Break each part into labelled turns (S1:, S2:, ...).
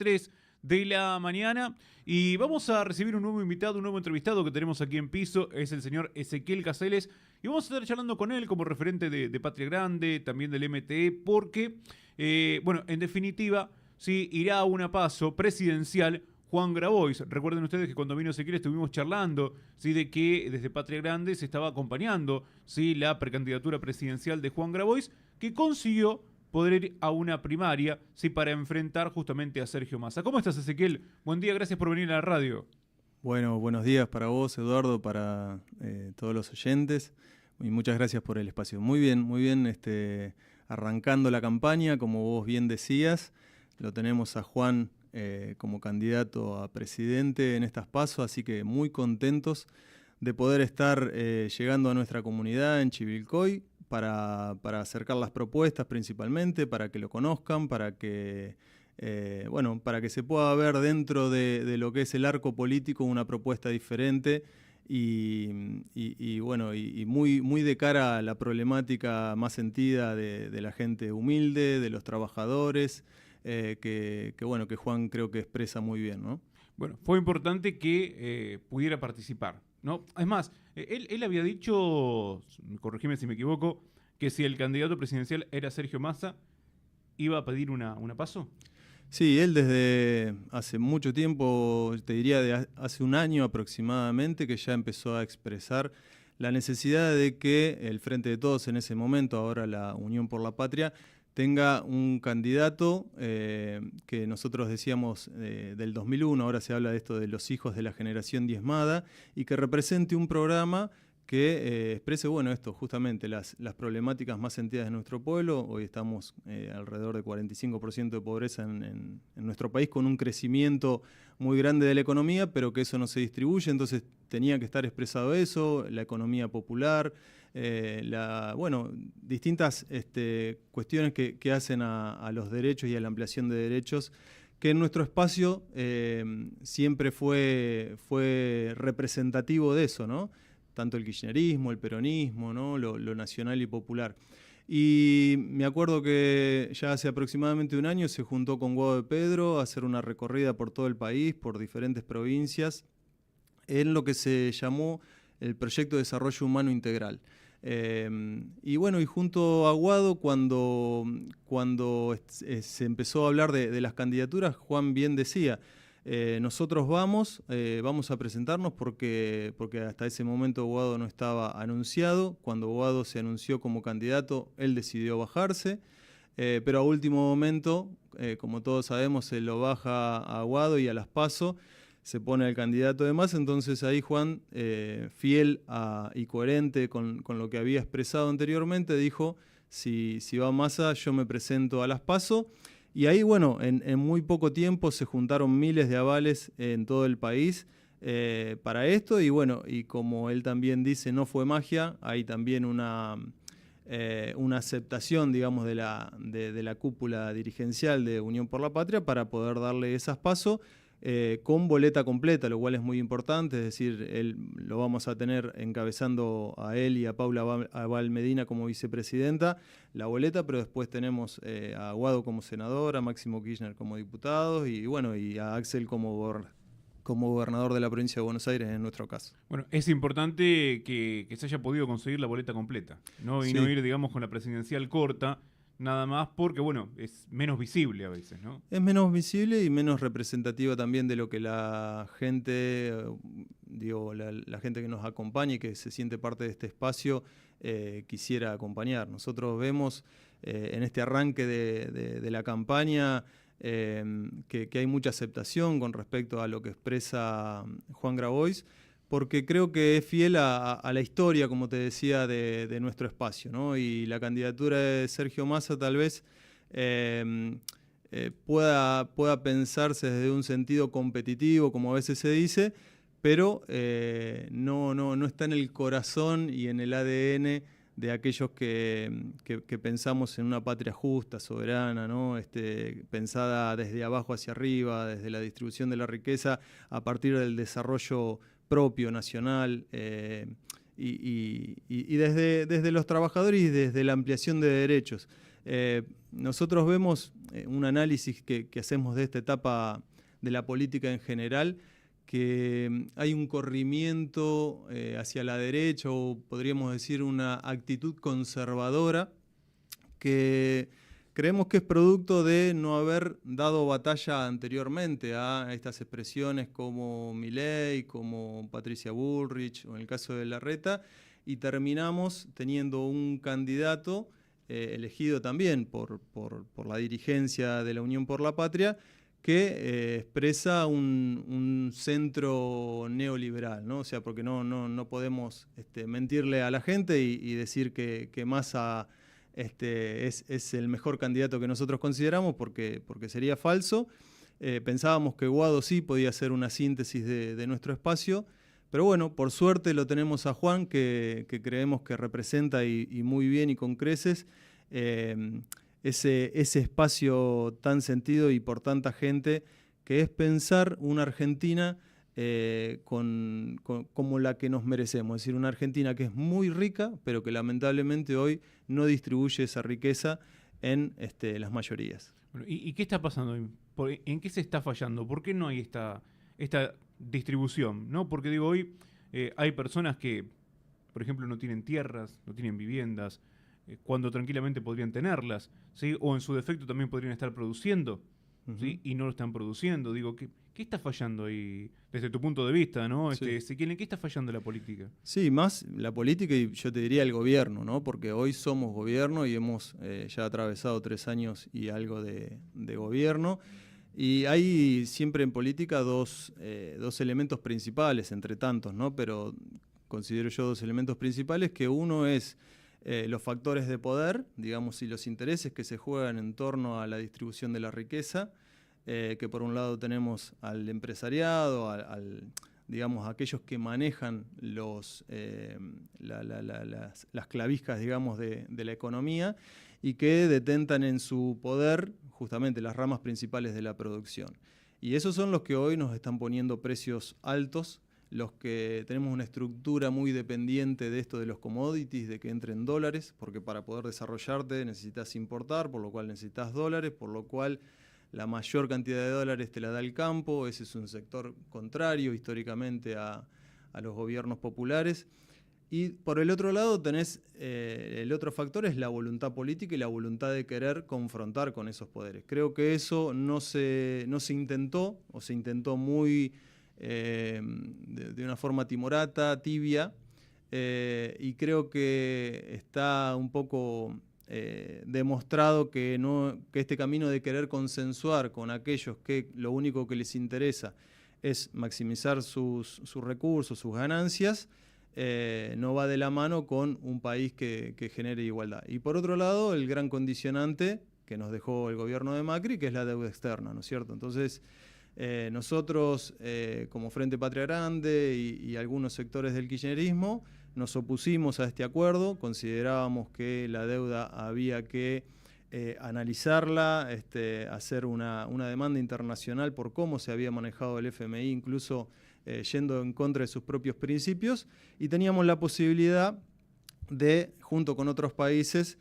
S1: 3 de la mañana. Y vamos a recibir un nuevo invitado, un nuevo entrevistado que tenemos aquí en piso. Es el señor Ezequiel Caseles. Y vamos a estar charlando con él como referente de Patria Grande, también del MTE, porque, bueno, en definitiva, sí, irá a una paso presidencial Juan Grabois. Recuerden ustedes que cuando vino Ezequiel estuvimos charlando, ¿sí?, de que desde Patria Grande se estaba acompañando, ¿sí?, la precandidatura presidencial de Juan Grabois, que consiguió poder ir a una primaria, ¿sí?, para enfrentar justamente a Sergio Massa. ¿Cómo estás, Ezequiel? Buen día, gracias por venir a la radio.
S2: Bueno, buenos días para vos, Eduardo, para todos los oyentes, y muchas gracias por el espacio. Muy bien, arrancando la campaña, como vos bien decías, lo tenemos a Juan como candidato a presidente en estas PASO, así que muy contentos de poder estar llegando a nuestra comunidad en Chivilcoy para acercar las propuestas principalmente, para que lo conozcan, para que para que se pueda ver dentro de lo que es el arco político una propuesta diferente y muy de cara a la problemática más sentida de la gente humilde, de los trabajadores, que Juan creo que expresa muy bien, ¿no?
S1: Bueno, fue importante que pudiera participar, ¿no? Es más, él había dicho, corregime si me equivoco, que si el candidato presidencial era Sergio Massa, iba a pedir una paso.
S2: Sí, él desde hace mucho tiempo, te diría de hace un año aproximadamente, que ya empezó a expresar la necesidad de que el Frente de Todos en ese momento, ahora la Unión por la Patria, tenga un candidato que nosotros decíamos del 2001, ahora se habla de esto de los hijos de la generación diezmada, y que represente un programa que exprese, esto, justamente las problemáticas más sentidas de nuestro pueblo. Hoy estamos alrededor de 45% de pobreza en nuestro país, con un crecimiento muy grande de la economía, pero que eso no se distribuye, entonces tenía que estar expresado eso, la economía popular, distintas cuestiones que hacen a los derechos y a la ampliación de derechos, que en nuestro espacio siempre fue representativo de eso, ¿no? Tanto el kirchnerismo, el peronismo, ¿no? Lo nacional y popular. Y me acuerdo que ya hace aproximadamente un año se juntó con Guado de Pedro a hacer una recorrida por todo el país, por diferentes provincias, en lo que se llamó el Proyecto de Desarrollo Humano Integral. Y junto a Guado, cuando se empezó a hablar de las candidaturas, Juan bien decía, nosotros vamos a presentarnos porque hasta ese momento Guado no estaba anunciado. Cuando Guado se anunció como candidato, él decidió bajarse, pero a último momento, como todos sabemos, se lo baja a Guado y a las PASO se pone el candidato de Massa. Entonces ahí Juan, fiel y coherente con lo que había expresado anteriormente, dijo, si va Massa, yo me presento a las PASO. Y ahí, en muy poco tiempo se juntaron miles de avales en todo el país para esto. Y como él también dice, no fue magia, hay también una aceptación, digamos, de la cúpula dirigencial de Unión por la Patria para poder darle esas PASO con boleta completa, lo cual es muy importante. Es decir, lo vamos a tener encabezando a él y a Paula Abal Medina como vicepresidenta, la boleta, pero después tenemos a Guado como senador, a Máximo Kirchner como diputado y a Axel como gobernador de la provincia de Buenos Aires en nuestro caso.
S1: Bueno, es importante que se haya podido conseguir la boleta completa, ¿no? Y
S2: sí.
S1: No ir, digamos, con la presidencial corta, nada más porque, es menos visible a veces, ¿no?
S2: Es menos visible y menos representativa también de lo que la gente, la gente que nos acompaña y que se siente parte de este espacio quisiera acompañar. Nosotros vemos en este arranque de la campaña que hay mucha aceptación con respecto a lo que expresa Juan Grabois, porque creo que es fiel a la historia, como te decía, de nuestro espacio, ¿no? Y la candidatura de Sergio Massa tal vez pueda pensarse desde un sentido competitivo, como a veces se dice, pero no está en el corazón y en el ADN de aquellos que pensamos en una patria justa, soberana, ¿no? Pensada desde abajo hacia arriba, desde la distribución de la riqueza a partir del desarrollo propio, nacional, y desde los trabajadores y desde la ampliación de derechos. nosotros vemos un análisis que hacemos de esta etapa de la política en general, que hay un corrimiento hacia la derecha, o podríamos decir una actitud conservadora, que creemos que es producto de no haber dado batalla anteriormente a estas expresiones como Milei, como Patricia Bullrich, o en el caso de Larreta, y terminamos teniendo un candidato elegido también por la dirigencia de la Unión por la Patria, que expresa un centro neoliberal, ¿no? O sea, porque no podemos mentirle a la gente y decir que Massa es el mejor candidato que nosotros consideramos, porque sería falso. Pensábamos que Guado sí podía ser una síntesis de nuestro espacio, pero bueno, por suerte lo tenemos a Juan, que creemos que representa y muy bien y con creces ese espacio tan sentido y por tanta gente, que es pensar una Argentina como la que nos merecemos. Es decir, una Argentina que es muy rica, pero que lamentablemente hoy no distribuye esa riqueza en las mayorías.
S1: Bueno, ¿y qué está pasando? ¿En qué se está fallando? ¿Por qué no hay esta distribución? ¿No? Porque digo, hoy hay personas que, por ejemplo, no tienen tierras, no tienen viviendas, cuando tranquilamente podrían tenerlas, ¿sí? O en su defecto también podrían estar produciendo, ¿sí? Y no lo están produciendo. Digo, ¿qué está fallando ahí desde tu punto de vista, ¿no?
S2: Sí.
S1: Ezequiel, ¿en qué está fallando la política?
S2: Sí, más la política y yo te diría el gobierno, ¿no? Porque hoy somos gobierno y hemos ya atravesado 3 años y algo de gobierno. Y hay siempre en política dos elementos principales, entre tantos, ¿no? Pero considero yo 2 elementos principales, que uno es los factores de poder, digamos, y los intereses que se juegan en torno a la distribución de la riqueza, que por un lado tenemos al empresariado, digamos, aquellos que manejan las claviscas, digamos, de la economía, y que detentan en su poder justamente las ramas principales de la producción. Y esos son los que hoy nos están poniendo precios altos, los que tenemos una estructura muy dependiente de esto de los commodities, de que entren dólares, porque para poder desarrollarte necesitas importar, por lo cual necesitas dólares, por lo cual la mayor cantidad de dólares te la da el campo. Ese es un sector contrario históricamente a los gobiernos populares. Y por el otro lado tenés, el otro factor es la voluntad política y la voluntad de querer confrontar con esos poderes. Creo que eso no se intentó, o se intentó muy de una forma timorata, tibia, y creo que está un poco demostrado que este camino de querer consensuar con aquellos que lo único que les interesa es maximizar sus recursos, sus ganancias, no va de la mano con un país que genere igualdad. Y por otro lado, el gran condicionante que nos dejó el gobierno de Macri, que es la deuda externa, ¿no es cierto? Entonces, nosotros, como Frente Patria Grande y algunos sectores del kirchnerismo, nos opusimos a este acuerdo. Considerábamos que la deuda había que analizarla, hacer una demanda internacional por cómo se había manejado el FMI, incluso yendo en contra de sus propios principios, y teníamos la posibilidad de, junto con otros países,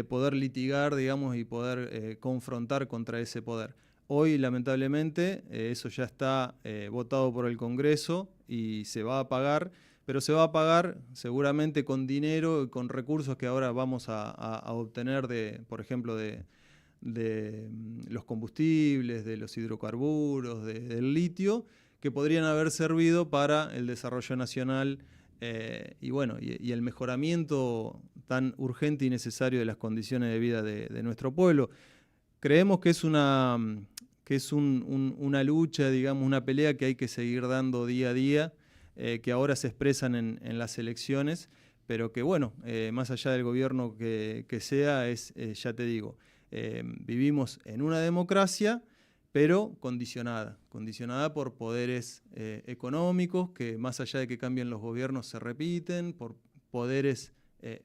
S2: poder litigar, digamos, y poder confrontar contra ese poder. Hoy, lamentablemente, eso ya está votado por el Congreso y se va a pagar, pero se va a pagar seguramente con dinero y con recursos que ahora vamos a obtener, por ejemplo, de los combustibles, de los hidrocarburos, del litio, que podrían haber servido para el desarrollo nacional y el mejoramiento tan urgente y necesario de las condiciones de vida de nuestro pueblo. Creemos que es una lucha, digamos, una pelea que hay que seguir dando día a día, que ahora se expresan en las elecciones, pero que, bueno, más allá del gobierno que sea, ya te digo, vivimos en una democracia, pero condicionada por poderes económicos, que más allá de que cambien los gobiernos se repiten, por poderes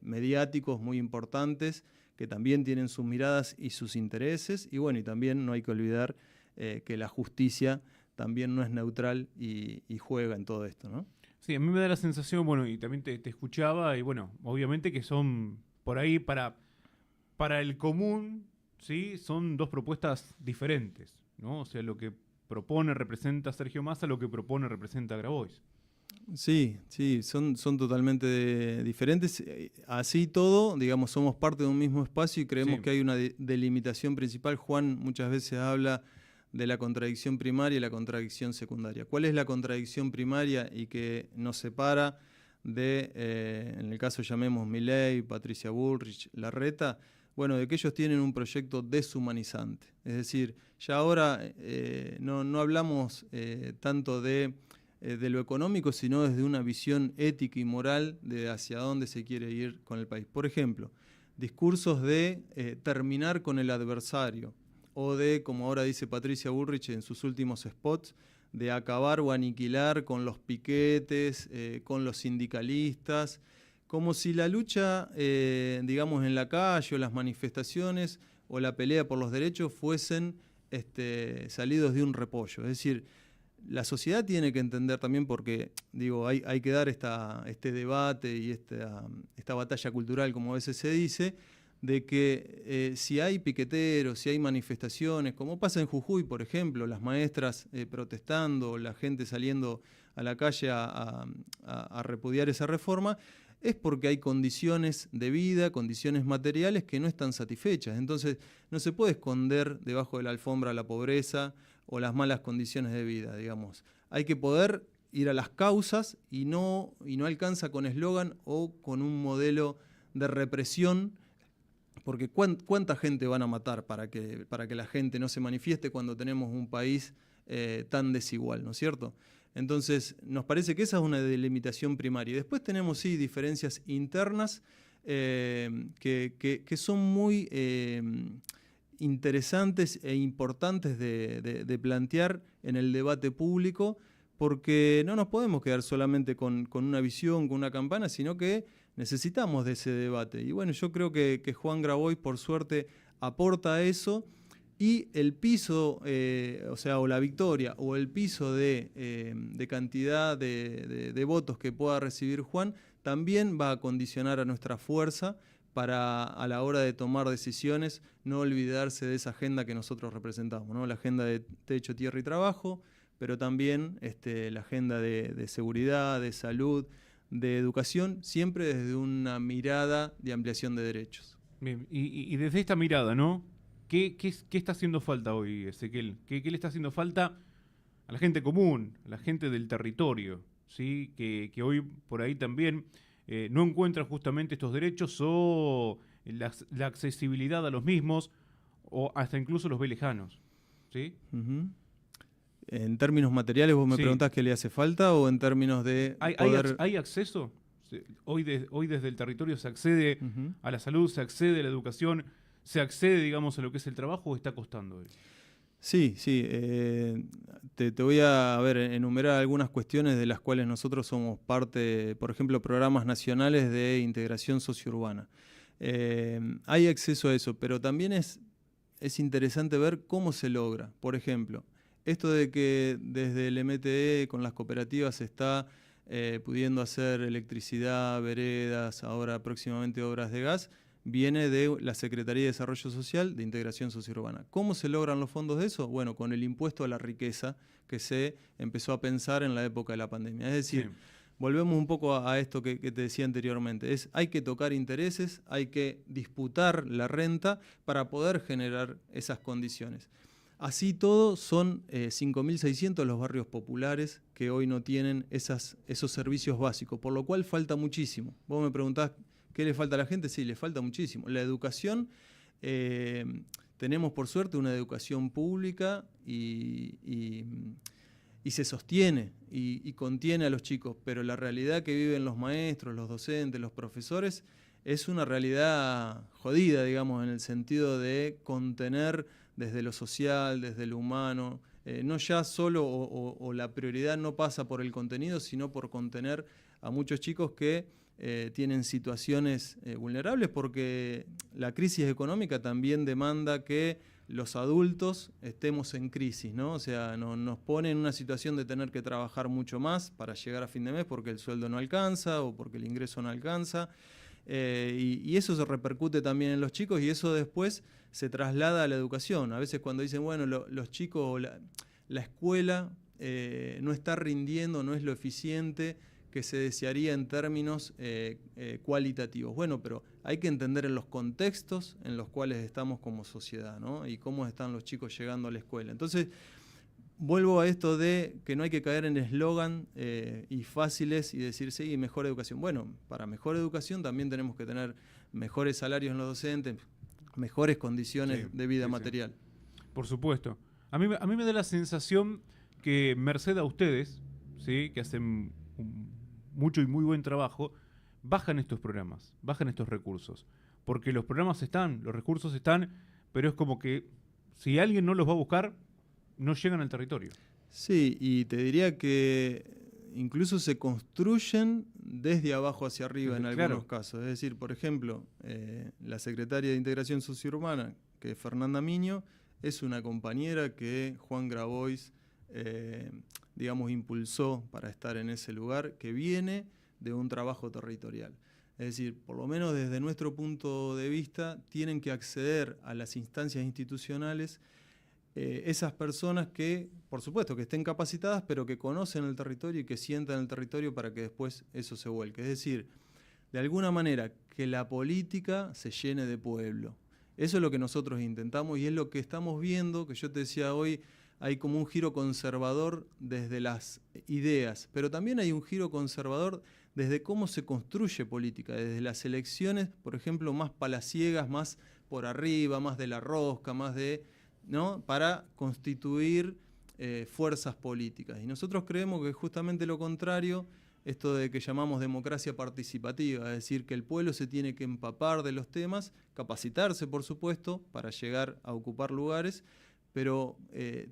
S2: mediáticos muy importantes, que también tienen sus miradas y sus intereses, y bueno, y también no hay que olvidar que la justicia también no es neutral y juega en todo esto, ¿no?
S1: Sí, a mí me da la sensación, bueno, y también te escuchaba, y bueno, obviamente que son por ahí para el común, ¿sí? Son dos propuestas diferentes, ¿no? O sea, lo que propone representa Sergio Massa, lo que propone representa Grabois.
S2: Sí, sí, son totalmente diferentes. Así todo, digamos, somos parte de un mismo espacio y creemos
S1: Sí,
S2: que hay una delimitación principal. Juan muchas veces habla de la contradicción primaria y la contradicción secundaria. ¿Cuál es la contradicción primaria y que nos separa de, en el caso llamemos Milei, Patricia Bullrich, Larreta? Bueno, de que ellos tienen un proyecto deshumanizante. Es decir, ya ahora no hablamos tanto de lo económico, sino desde una visión ética y moral de hacia dónde se quiere ir con el país. Por ejemplo, discursos de terminar con el adversario, o de, como ahora dice Patricia Bullrich en sus últimos spots, de acabar o aniquilar con los piquetes, con los sindicalistas, como si la lucha, digamos, en la calle o las manifestaciones o la pelea por los derechos fuesen salidos de un repollo. Es decir, la sociedad tiene que entender también, porque digo, hay que dar este debate y esta batalla cultural, como a veces se dice, de que si hay piqueteros, si hay manifestaciones, como pasa en Jujuy, por ejemplo, las maestras protestando, la gente saliendo a la calle a repudiar esa reforma, es porque hay condiciones de vida, condiciones materiales que no están satisfechas. Entonces, no se puede esconder debajo de la alfombra la pobreza o las malas condiciones de vida, digamos. Hay que poder ir a las causas y no alcanza con eslogan o con un modelo de represión, porque ¿cuánta gente van a matar para que la gente no se manifieste cuando tenemos un país tan desigual, ¿no es cierto? Entonces, nos parece que esa es una delimitación primaria. Y después tenemos, sí, diferencias internas que son muy interesantes e importantes de plantear en el debate público, porque no nos podemos quedar solamente con una visión, con una campana, sino que necesitamos de ese debate. Y bueno, yo creo que Juan Grabois, por suerte, aporta a eso, y el piso, o la victoria, o el piso de cantidad de votos que pueda recibir Juan, también va a condicionar a nuestra fuerza para, a la hora de tomar decisiones, no olvidarse de esa agenda que nosotros representamos, ¿no? La agenda de techo, tierra y trabajo, pero también la agenda de seguridad, de salud, de educación, siempre desde una mirada de ampliación de derechos.
S1: Bien, y desde esta mirada, ¿no? ¿Qué está haciendo falta hoy, Ezequiel? ¿Qué le está haciendo falta a la gente común, a la gente del territorio, ¿sí? Que hoy por ahí también no encuentra justamente estos derechos o la accesibilidad a los mismos, o hasta incluso los ve lejanos, ¿sí?
S2: Uh-huh. En términos materiales, vos me
S1: Sí.
S2: preguntás qué le hace falta, o en términos de poder...
S1: ¿Hay acceso? Hoy desde el territorio se accede
S2: Uh-huh.
S1: a la salud, se accede a la educación, se accede, digamos, a lo que es el trabajo, ¿o está costando hoy?
S2: Sí, sí. Te voy a enumerar algunas cuestiones de las cuales nosotros somos parte, por ejemplo, programas nacionales de integración sociourbana. Hay acceso a eso, pero también es interesante ver cómo se logra. Por ejemplo, esto de que desde el MTE con las cooperativas se está pudiendo hacer electricidad, veredas, ahora próximamente obras de gas, viene de la Secretaría de Desarrollo Social de Integración Sociourbana. ¿Cómo se logran los fondos de eso? Bueno, con el impuesto a la riqueza que se empezó a pensar en la época de la pandemia. Es decir,
S1: Sí.
S2: volvemos un poco a esto que te decía anteriormente. Hay que tocar intereses, hay que disputar la renta para poder generar esas condiciones. Así todo, son 5.600 los barrios populares que hoy no tienen esos servicios básicos, por lo cual falta muchísimo. Vos me preguntás, ¿qué le falta a la gente? Sí, le falta muchísimo. La educación, tenemos por suerte una educación pública y se sostiene y contiene a los chicos, pero la realidad que viven los maestros, los docentes, los profesores, es una realidad jodida, digamos, en el sentido de contener desde lo social, desde lo humano, no ya solo o la prioridad no pasa por el contenido, sino por contener a muchos chicos que tienen situaciones vulnerables, porque la crisis económica también demanda que los adultos estemos en crisis, ¿no? O sea, nos pone en una situación de tener que trabajar mucho más para llegar a fin de mes porque el sueldo no alcanza o porque el ingreso no alcanza. Y eso se repercute también en los chicos y eso después se traslada a la educación. A veces cuando dicen, bueno, los chicos o la escuela no está rindiendo, no es lo eficiente que se desearía en términos cualitativos. Bueno, pero hay que entender en los contextos en los cuales estamos como sociedad, ¿no? Y cómo están los chicos llegando a la escuela. Entonces, vuelvo a esto de que no hay que caer en eslogan y fáciles y decir, sí, mejor educación. Bueno, para mejor educación también tenemos que tener mejores salarios en los docentes, mejores condiciones de vida material.
S1: Por supuesto. A mí me da la sensación que merced a ustedes, ¿sí? Que hacen mucho y muy buen trabajo, bajan estos programas, bajan estos recursos. Porque los programas están, los recursos están, pero es como que si alguien no los va a buscar, no llegan al territorio.
S2: Sí, y te diría que incluso se construyen desde abajo hacia arriba en algunos casos. Es decir, por ejemplo, la secretaria de Integración Sociourbana, que es Fernanda Miño, es una compañera que Juan Grabois, digamos, impulsó para estar en ese lugar, que viene de un trabajo territorial. Es decir, por lo menos desde nuestro punto de vista, tienen que acceder a las instancias institucionales esas personas que, por supuesto, que estén capacitadas, pero que conocen el territorio y que sientan el territorio para que después eso se vuelque. Es decir, de alguna manera, que la política se llene de pueblo. Eso es lo que nosotros intentamos y es lo que estamos viendo, que yo te decía hoy, hay como un giro conservador desde las ideas, pero también hay un giro conservador desde cómo se construye política, desde las elecciones, por ejemplo, más palaciegas, más por arriba, más de la rosca, más de... ¿no? Para constituir fuerzas políticas. Y nosotros creemos que es justamente lo contrario, esto de que llamamos democracia participativa, es decir, que el pueblo se tiene que empapar de los temas, capacitarse, por supuesto, para llegar a ocupar lugares, pero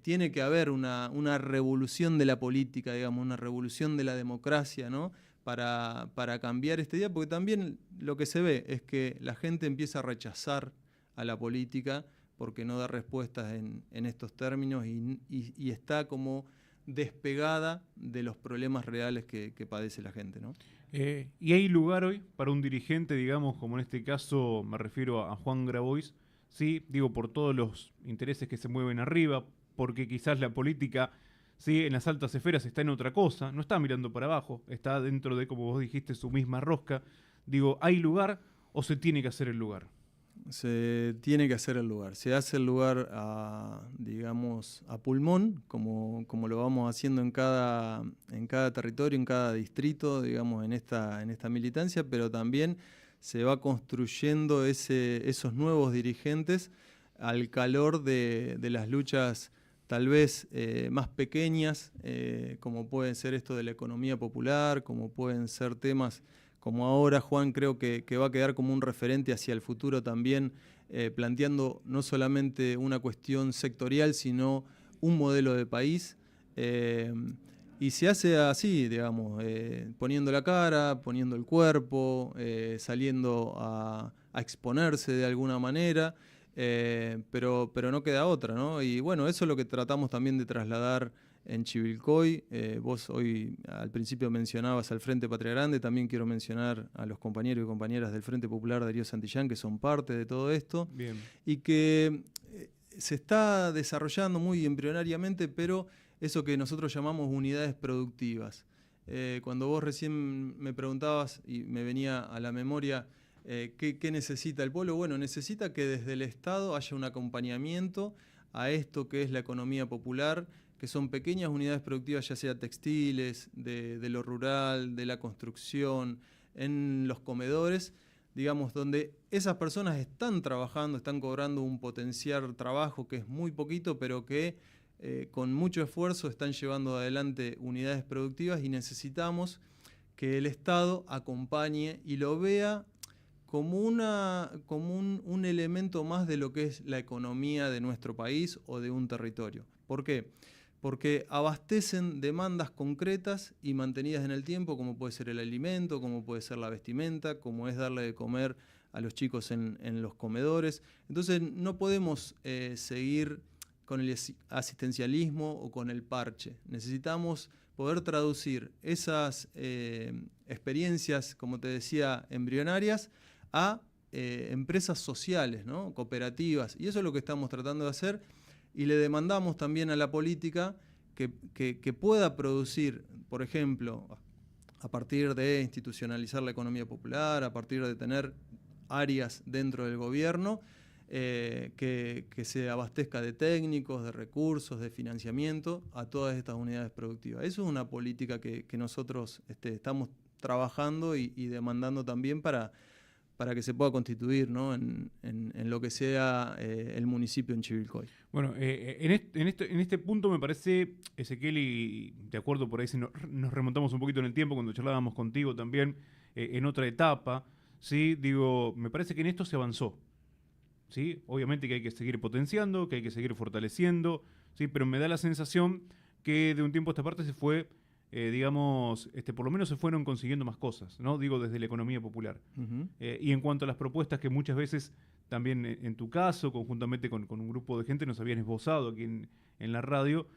S2: tiene que haber una revolución de la política, digamos, una revolución de la democracia, ¿no? Para cambiar este día, porque también lo que se ve es que la gente empieza a rechazar a la política porque no da respuestas en estos términos y está como despegada de los problemas reales que padece la gente, ¿no?
S1: ¿Y hay lugar hoy para un dirigente, digamos, como en este caso me refiero a Juan Grabois? Sí, digo, por todos los intereses que se mueven arriba, porque quizás la política, sí, en las altas esferas está en otra cosa, no está mirando para abajo, está dentro de, como vos dijiste, su misma rosca. Digo, ¿hay lugar o se tiene que hacer el lugar?
S2: Se tiene que hacer el lugar. Se hace el lugar digamos, a pulmón, como lo vamos haciendo en cada territorio, en cada distrito, digamos, en esta militancia, pero también se va construyendo esos nuevos dirigentes al calor de las luchas tal vez más pequeñas, como pueden ser esto de la economía popular, como pueden ser temas como ahora Juan creo que va a quedar como un referente hacia el futuro también, planteando no solamente una cuestión sectorial, sino un modelo de país. Y se hace así, digamos, poniendo la cara, poniendo el cuerpo, saliendo a exponerse de alguna manera, pero no queda otra, ¿no? Y bueno, eso es lo que tratamos también de trasladar en Chivilcoy. Vos hoy al principio mencionabas al Frente Patria Grande, también quiero mencionar a los compañeros y compañeras del Frente Popular Darío Santillán, que son parte de todo esto.
S1: Bien.
S2: Y que se está desarrollando muy embrionariamente, pero eso que nosotros llamamos unidades productivas. Cuando vos recién me preguntabas y me venía a la memoria ¿qué necesita el pueblo? Bueno, necesita que desde el Estado haya un acompañamiento a esto que es la economía popular, que son pequeñas unidades productivas, ya sea textiles, de lo rural, de la construcción, en los comedores, digamos, donde esas personas están trabajando, están cobrando un potencial trabajo que es muy poquito, pero que con mucho esfuerzo están llevando adelante unidades productivas y necesitamos que el Estado acompañe y lo vea como un elemento más de lo que es la economía de nuestro país o de un territorio. ¿Por qué? Porque abastecen demandas concretas y mantenidas en el tiempo, como puede ser el alimento, como puede ser la vestimenta, como es darle de comer a los chicos en los comedores. Entonces no podemos seguir con el asistencialismo o con el parche. Necesitamos poder traducir esas experiencias, como te decía, embrionarias, a empresas sociales, ¿no? Cooperativas. Y eso es lo que estamos tratando de hacer. Y le demandamos también a la política que pueda producir, por ejemplo, a partir de institucionalizar la economía popular, a partir de tener áreas dentro del gobierno, que se abastezca de técnicos, de recursos, de financiamiento a todas estas unidades productivas. Eso es una política que nosotros estamos trabajando y demandando también para que se pueda constituir, ¿no? en lo que sea el municipio en Chivilcoy.
S1: Bueno, en este punto me parece, Ezequiel, y de acuerdo por ahí si nos remontamos un poquito en el tiempo, cuando charlábamos contigo también, en otra etapa, ¿sí? Digo, me parece que en esto se avanzó. ¿Sí? Obviamente que hay que seguir potenciando, que hay que seguir fortaleciendo, ¿sí? Pero me da la sensación que de un tiempo a esta parte se fue, digamos, por lo menos se fueron consiguiendo más cosas, ¿no? Digo, desde la economía popular.
S2: Uh-huh.
S1: Y en cuanto a las propuestas que muchas veces, también en tu caso, conjuntamente con un grupo de gente, nos habían esbozado aquí en la radio,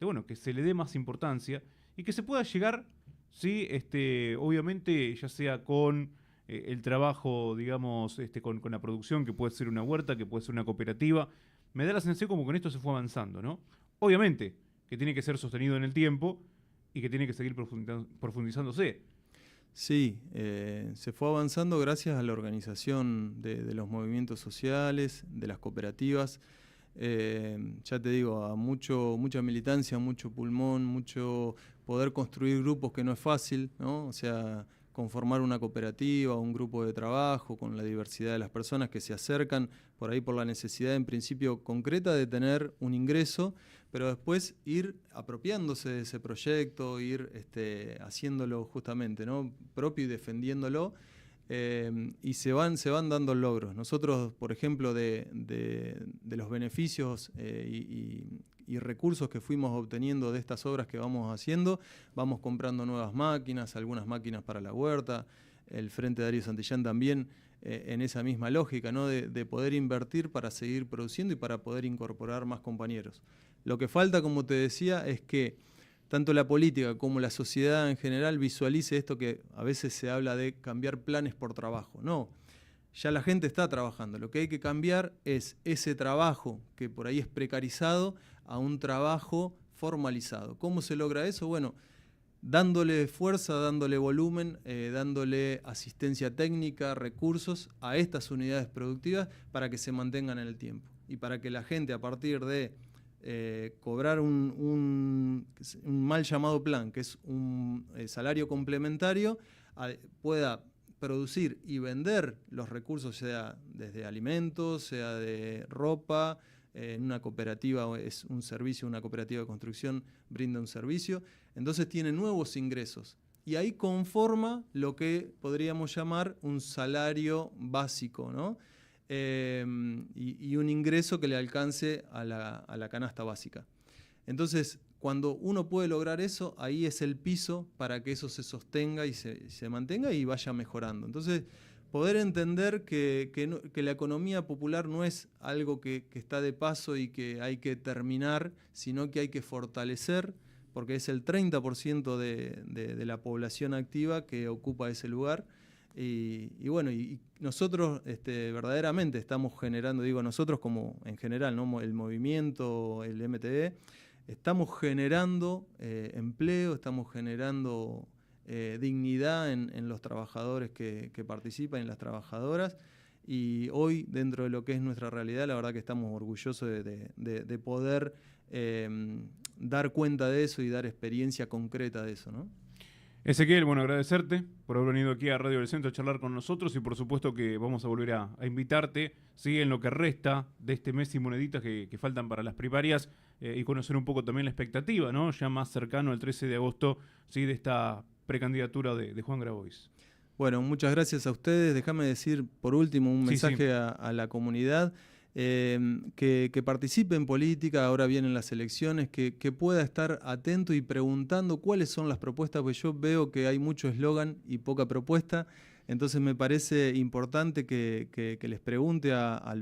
S1: de bueno, que se le dé más importancia y que se pueda llegar, ¿sí? Obviamente, ya sea con el trabajo, digamos, con la producción, que puede ser una huerta, que puede ser una cooperativa. Me da la sensación como que con esto se fue avanzando, ¿no? Obviamente que tiene que ser sostenido en el tiempo y que tiene que seguir profundizándose.
S2: Sí, se fue avanzando gracias a la organización de los movimientos sociales, de las cooperativas. Ya te digo, a mucha militancia, mucho pulmón, mucho poder construir grupos que no es fácil, ¿no? O sea, conformar una cooperativa, un grupo de trabajo con la diversidad de las personas que se acercan por ahí por la necesidad en principio concreta de tener un ingreso, pero después ir apropiándose de ese proyecto, ir haciéndolo justamente, ¿no? Propio y defendiéndolo, y se van dando logros. Nosotros, por ejemplo, de los beneficios y recursos que fuimos obteniendo de estas obras que vamos haciendo, vamos comprando nuevas máquinas, algunas máquinas para la huerta, el Frente Darío Santillán también en esa misma lógica, ¿no? de poder invertir para seguir produciendo y para poder incorporar más compañeros. Lo que falta, como te decía, es que tanto la política como la sociedad en general visualice esto que a veces se habla de cambiar planes por trabajo. No, ya la gente está trabajando. Lo que hay que cambiar es ese trabajo que por ahí es precarizado a un trabajo formalizado. ¿Cómo se logra eso? Bueno, dándole fuerza, dándole volumen, dándole asistencia técnica, recursos a estas unidades productivas para que se mantengan en el tiempo y para que la gente, a partir de cobrar un mal llamado plan, que es un salario complementario, pueda producir y vender los recursos, sea desde alimentos, sea de ropa. En una cooperativa es un servicio, una cooperativa de construcción brinda un servicio, entonces tiene nuevos ingresos y ahí conforma lo que podríamos llamar un salario básico, ¿no? Y un ingreso que le alcance a la canasta básica. Entonces, cuando uno puede lograr eso, ahí es el piso para que eso se sostenga y se mantenga y vaya mejorando. Entonces, poder entender que la economía popular no es algo que está de paso y que hay que terminar, sino que hay que fortalecer, porque es el 30% de la población activa que ocupa ese lugar. Y bueno, y nosotros verdaderamente estamos generando, digo nosotros como en general, ¿no? El movimiento, el MTE, estamos generando empleo, estamos generando dignidad en los trabajadores que participan, en las trabajadoras, y hoy dentro de lo que es nuestra realidad, la verdad que estamos orgullosos de poder dar cuenta de eso y dar experiencia concreta de eso, ¿no?
S1: Ezequiel, bueno, agradecerte por haber venido aquí a Radio del Centro a charlar con nosotros y por supuesto que vamos a volver a invitarte, ¿sí? En lo que resta de este mes y moneditas que faltan para las primarias y conocer un poco también la expectativa, ¿no? Ya más cercano al 13 de agosto, ¿sí? De esta precandidatura de Juan Grabois.
S2: Bueno, muchas gracias a ustedes. Déjame decir por último un mensaje sí. A la comunidad. Que participe en política, ahora vienen las elecciones, que pueda estar atento y preguntando cuáles son las propuestas, porque yo veo que hay mucho eslogan y poca propuesta, entonces me parece importante que les pregunte a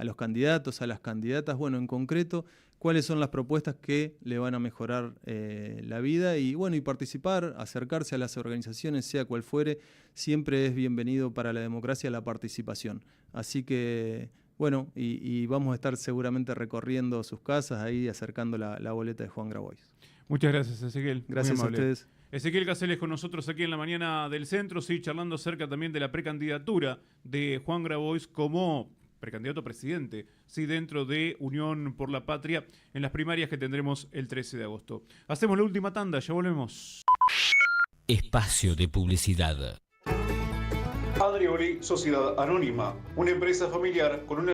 S2: los candidatos, a las candidatas, bueno, en concreto, cuáles son las propuestas que le van a mejorar la vida y bueno, y participar, acercarse a las organizaciones, sea cual fuere, siempre es bienvenido para la democracia la participación. Así que, bueno, y vamos a estar seguramente recorriendo sus casas, ahí acercando la boleta de Juan Grabois.
S1: Muchas gracias, Ezequiel.
S2: Gracias a ustedes.
S1: Ezequiel Caseles con nosotros aquí en la mañana del centro, sí, charlando acerca también de la precandidatura de Juan Grabois como precandidato a presidente, sí, dentro de Unión por la Patria, en las primarias que tendremos el 13 de agosto. Hacemos la última tanda, ya volvemos.
S3: Espacio de publicidad.
S4: Adrioli Sociedad Anónima, una empresa familiar con una